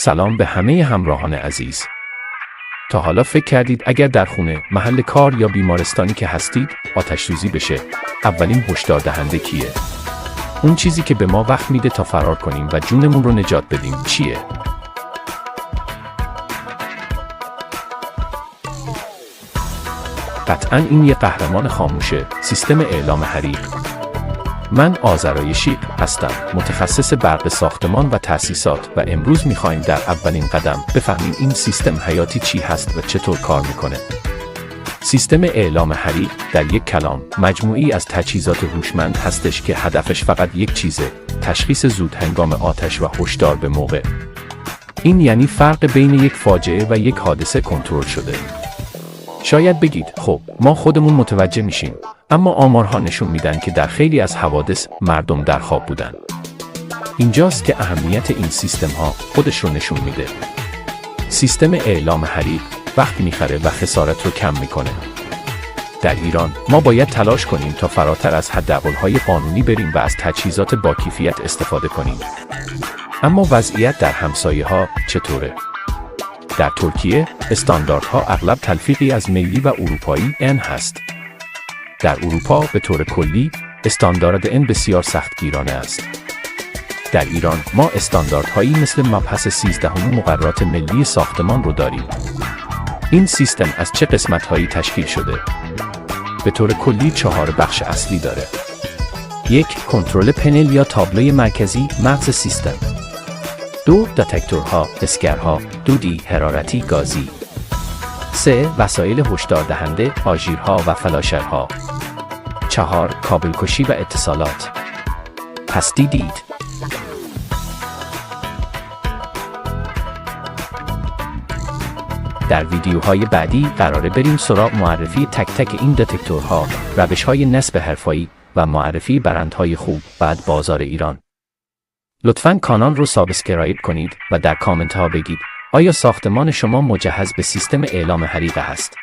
سلام به همه همراهان عزیز. تا حالا فکر کردید اگر در خونه، محل کار یا بیمارستانی که هستید آتش سوزی بشه، اولین هشدار دهنده کیه؟ اون چیزی که به ما وقت میده تا فرار کنیم و جونمون رو نجات بدیم چیه؟ قطعاً این یه قهرمان خاموشه، سیستم اعلام حریق. من آذرای شیق هستم، متخصص برق ساختمان و تأسیسات و امروز میخوایم در اولین قدم بفهمیم این سیستم حیاتی چی هست و چطور کار میکنه. سیستم اعلام حریق در یک کلام مجموعی از تجهیزات هوشمند هستش که هدفش فقط یک چیزه، تشخیص زود هنگام آتش و هشدار به موقع. این یعنی فرق بین یک فاجعه و یک حادثه کنترل شده. شاید بگید خب ما خودمون متوجه میشیم، اما آمارها نشون میدن که در خیلی از حوادث مردم در خواب بودن. اینجاست که اهمیت این سیستم ها خودش رو نشون میده. سیستم اعلام حریق وقت میخره و خسارت رو کم میکنه. در ایران ما باید تلاش کنیم تا فراتر از حداقل‌های قانونی بریم و از تجهیزات با کیفیت استفاده کنیم. اما وضعیت در همسایه ها چطوره؟ در ترکیه استانداردها اغلب تلفیقی از ملی و اروپایی N هست. در اروپا به طور کلی استاندارد N بسیار سختگیرانه است. در ایران ما استانداردهایی مثل مبحث 13 مقررات ملی ساختمان رو داریم. این سیستم از چه قسمت‌هایی تشکیل شده؟ به طور کلی 4 بخش اصلی داره. 1. کنترل پنل یا تابلوی مرکزی مغز سیستم. 2. دتکتورها، اسکرها، دودی، حرارتی، گازی. 3. وسایل هشدار دهنده، آژیرها و فلاشرها. 4. کابل کشی و اتصالات. پس دیدید. در ویدیوهای بعدی قراره بریم سراغ معرفی تک تک این دتکتورها، روش‌های نصب حرفه‌ای و معرفی برندهای خوب بعد بازار ایران. لطفاً کانال رو سابسکرایب کنید و در کامنت ها بگید آیا ساختمان شما مجهز به سیستم اعلام حریق است؟